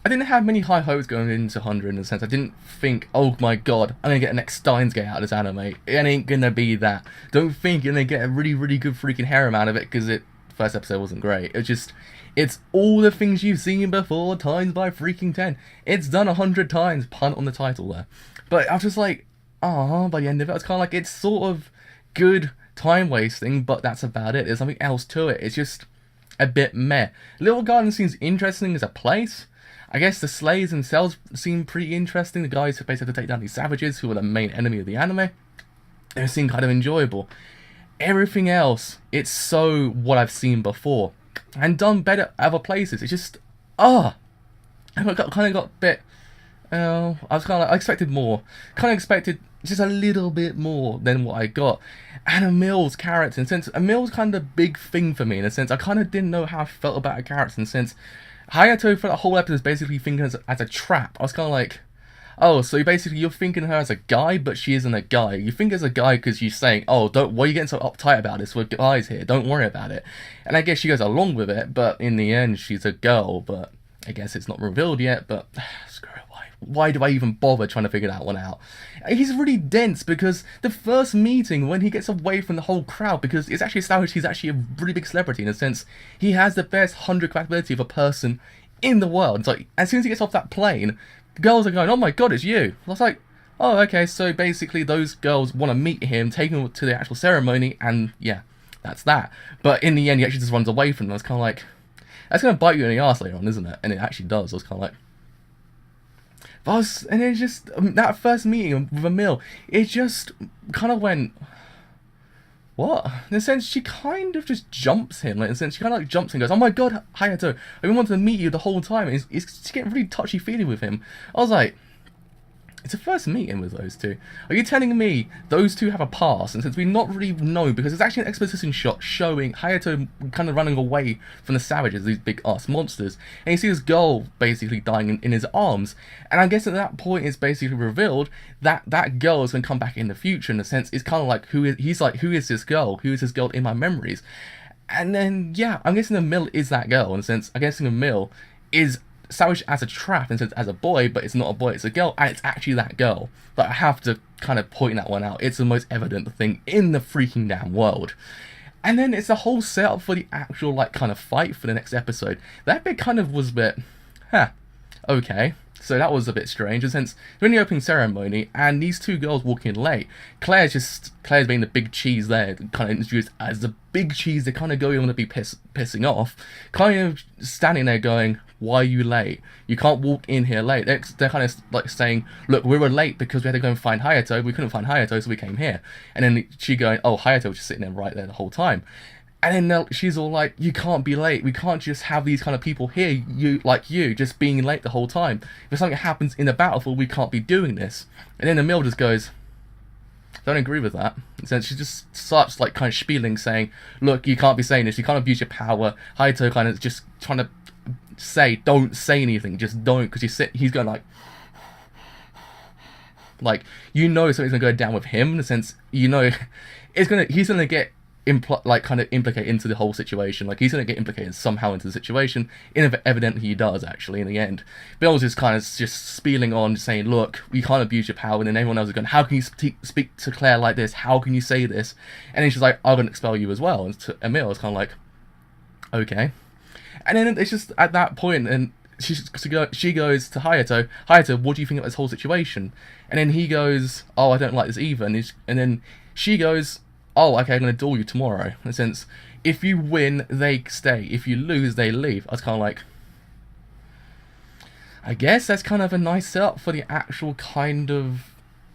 I didn't have many high hopes going into 100 in the sense I didn't think, oh my god, I'm gonna get the next Steins Gate out of this anime. It ain't gonna be that. Don't think you're gonna get a really, really good freaking harem out of it, because first episode wasn't great. It's all the things you've seen before times by freaking 10. It's done 100 times, punt on the title there. But I was just like, by the end of it, I was kind of like, it's sort of good time wasting, but that's about it. There's nothing else to it. It's just a bit meh. Little Garden seems interesting as a place. I guess the slaves themselves seem pretty interesting. The guys who basically have to take down these savages who are the main enemy of the anime. They seem kind of enjoyable. Everything else, it's so what I've seen before. And done better other places. It's just, I kind of got a bit, I was kind of like, I expected more. Kind of expected just a little bit more than what I got. And Emil's character, in a sense, Emil's kind of a big thing for me, in a sense. I kind of didn't know how I felt about a character, in a sense. Hayato for the whole episode is basically thinking as a trap. I was kind of like, oh, so you're thinking her as a guy, but she isn't a guy. You think as a guy because you're saying, oh, why are you getting so uptight about this? We're guys here, don't worry about it. And I guess she goes along with it, but in the end, she's a girl, but I guess it's not revealed yet, but screw it, why do I even bother trying to figure that one out? He's really dense, because the first meeting, when he gets away from the whole crowd, because it's actually established he's actually a really big celebrity, in a sense, he has the best 100 compatibility of a person in the world. It's like, as soon as he gets off that plane, the girls are going, oh my god, it's you. I was like, oh, okay, so basically those girls want to meet him, take him to the actual ceremony, and yeah, that's that. But in the end, he actually just runs away from them. I was kind of like, that's going to bite you in the arse later on, isn't it? And it actually does. I was kind of like, and it's just, that first meeting with Emil, it just kind of went, what? In a sense, she kind of just jumps him. Like, in a sense, she kind of like jumps him and goes, oh my god, Hayato, I've been wanting to meet you the whole time. It's getting really touchy-feely with him. I was like, it's a first meeting with those two. Are you telling me those two have a past? And since we not really know, because there's actually an exposition shot showing Hayato kind of running away from the savages, these big ass monsters, and you see this girl basically dying in his arms. And I guess at that point it's basically revealed that that girl is going to come back in the future. In a sense, it's kind of like, who is this girl? Who is this girl in my memories? And then, yeah, I'm guessing Emil is that girl. In a sense, I'm guessing Emil is established as a trap, in a sense, as a boy, but it's not a boy, it's a girl, and it's actually that girl. But I have to kind of point that one out. It's the most evident thing in the freaking damn world. And then it's the whole setup for the actual, like, kind of fight for the next episode. That bit kind of was a bit, okay. So that was a bit strange, in a sense, we're in the opening ceremony, and these two girls walk in late. Claire's being the big cheese there, kind of introduced as the big cheese. They kind of going on to be pissing off, kind of standing there going, why are you late? You can't walk in here late. They're kind of like saying, look, we were late because we had to go and find Hayato. We couldn't find Hayato, so we came here. And then she going, oh, Hayato was just sitting there right there the whole time. And then she's all like, you can't be late. We can't just have these kind of people here, you just being late the whole time. If something happens in the battlefield, we can't be doing this. And then Emil just goes, don't agree with that. So she just starts like kind of spieling, saying, look, you can't be saying this. You can't abuse your power. Hayato kind of just trying to say, don't say anything. Just don't, because he's going like, you know something's going to go down with him, in the sense, you know, he's going to get kind of implicate into the whole situation. Like, he's going to get implicated somehow into the situation. Evidently he does, actually, in the end. Bill's just kind of just spieling on, saying, look, you can't abuse your power. And then everyone else is going, how can you speak to Claire like this? How can you say this? And then she's like, I'm going to expel you as well. And to Emil, it's kind of like, okay. And then it's just at that point, and she goes to Hayato, what do you think of this whole situation? And then he goes, oh, I don't like this either. And then she goes, oh, okay, I'm going to duel you tomorrow. In a sense, if you win, they stay. If you lose, they leave. I was kind of like, I guess that's kind of a nice setup for the actual kind of,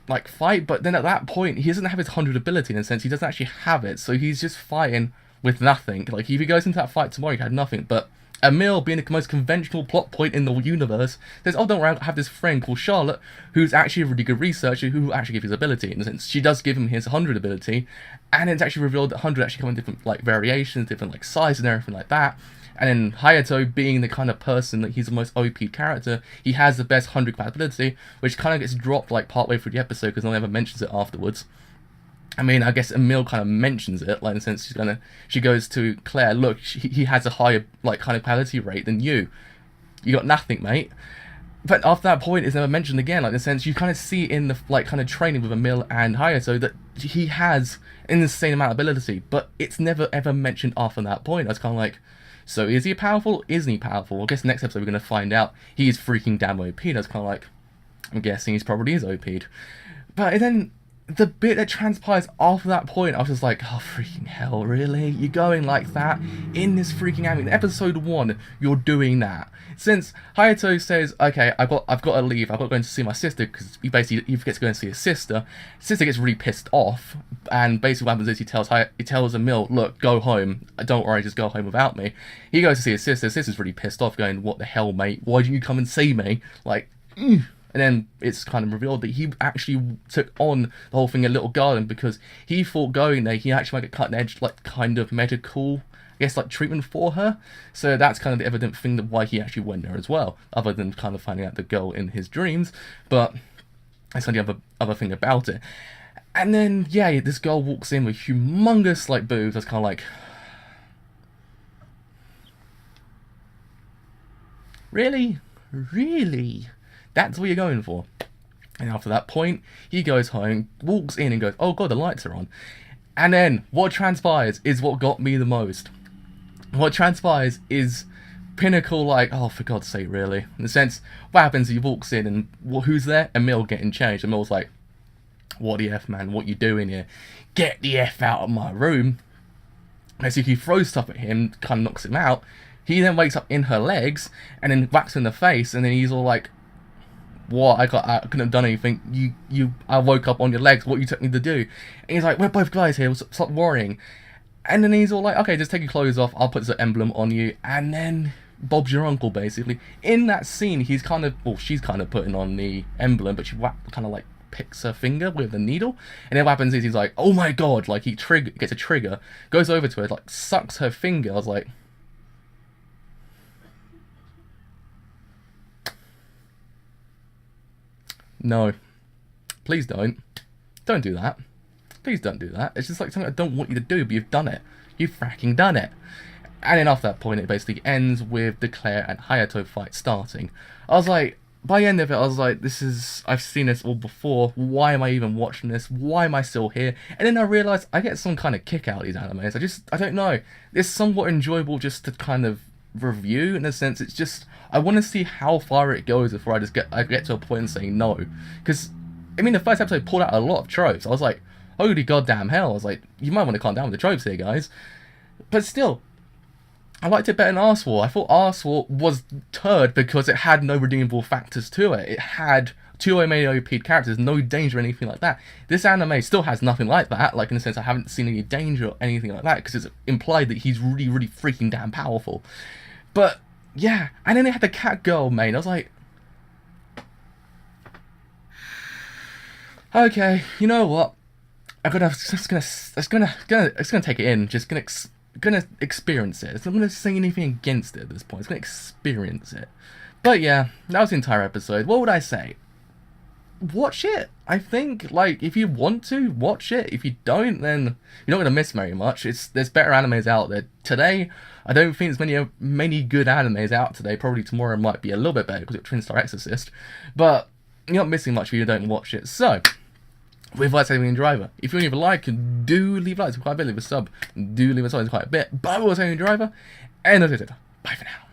like, fight. But then at that point, he doesn't have his 100 ability, in a sense. He doesn't actually have it. So he's just fighting with nothing. Like, if he goes into that fight tomorrow, he had nothing. But Emil, being the most conventional plot point in the universe, says, oh, don't worry, I have this friend called Charlotte, who's actually a really good researcher, who will actually give his ability. In a sense, she does give him his 100 ability, and it's actually revealed that 100 actually come in different, like, variations, different, like, sizes and everything like that. And then Hayato, being the kind of person that he's the most OP character, he has the best 100 compatibility, which kind of gets dropped, like, partway through the episode, because no one ever mentions it afterwards. I mean, I guess Emil kind of mentions it, like, in the sense she goes to Claire, look, he has a higher, like, kind of compatibility rate than you. You got nothing, mate. But after that point, it's never mentioned again. Like, in the sense, you kind of see in the, like, kind of training with Emil and Hayato that he has an insane amount of ability, but it's never ever mentioned after that point. I was kind of like, so is he powerful? Isn't he powerful? I guess next episode we're going to find out he is freaking damn OP. I was kind of like, I'm guessing he's probably is OP'd. But then the bit that transpires after that point, I was just like, oh, freaking hell, really? You're going like that in this freaking anime? In episode 1, you're doing that. Since Hayato says, okay, I've got to leave, I've got to go and see my sister, because he forgets to go and see his sister. Sister gets really pissed off, and basically what happens is he tells Emil, look, go home, don't worry, just go home without me. He goes to see his sister. Sister's really pissed off, going, what the hell, mate? Why didn't you come and see me? Like, And then it's kind of revealed that he actually took on the whole thing a little garden because he thought going there, he actually might get cutting edge, like, kind of medical, I guess, like, treatment for her. So that's kind of the evident thing that why he actually went there as well, other than kind of finding out the girl in his dreams. But that's kind of the other thing about it. And then, yeah, this girl walks in with humongous, like, boobs. That's kind of like, really? Really? That's what you're going for? And after that point, he goes home, walks in and goes, oh god, the lights are on. And then, what transpires is what got me the most. What transpires is pinnacle, like, oh, for God's sake, really? In the sense, what happens, he walks in and, well, who's there? Emil getting changed. Emil's like, what the F, man? What you doing here? Get the F out of my room. Basically, he throws stuff at him, kind of knocks him out. He then wakes up in her legs, and then whacks her in the face, and then he's all like, what? I couldn't have done anything. I woke up on your legs. What you took me to do? And he's like, we're both guys here. Stop worrying. And then he's all like, okay, just take your clothes off. I'll put this emblem on you. And then Bob's your uncle, basically. In that scene, she's kind of putting on the emblem, but she kind of like picks her finger with the needle. And then what happens is he's like, oh my god, like he gets a trigger, goes over to her, like sucks her finger. I was like, no, please don't do that. Please don't do that. It's just like something I don't want you to do, but you've done it. You've fracking done it. And then after that point, it basically ends with the Claire and Hayato fight starting. I was like, by the end of it, I was like, I've seen this all before. Why am I even watching this? Why am I still here? And then I realised I get some kind of kick out of these animes. I don't know. It's somewhat enjoyable just to kind of review, in a sense. It's just, I want to see how far it goes before I get to a point and saying no. Because, I mean, the first episode pulled out a lot of tropes. I was like, holy goddamn hell. I was like, you might want to calm down with the tropes here, guys. But still, I liked it better than Arswar. I thought Arswar was turd because it had no redeemable factors to it. It had two main OP characters, no danger or anything like that. This anime still has nothing like that. Like, in the sense, I haven't seen any danger or anything like that because it's implied that he's really, really freaking damn powerful. But, yeah. And then they had the cat girl main. I was like, okay, you know what? I'm gonna take it in. Just gonna experience it. I'm not gonna say anything against it at this point. I'm gonna experience it. But yeah, that was the entire episode. What would I say? Watch it. I think, like, if you want to, watch it. If you don't, then you're not gonna miss very much. There's better animes out there. Today, I don't think there's many good animes out today. Probably tomorrow might be a little bit better because of Twin Star Exorcist. But you're not missing much if you don't watch it. So, with Light Saving Driver, if you leave a like, do leave a like, quite a bit, leave a sub, do leave a sub, quite a bit. But with Light Saving Driver, and that's it. Bye for now.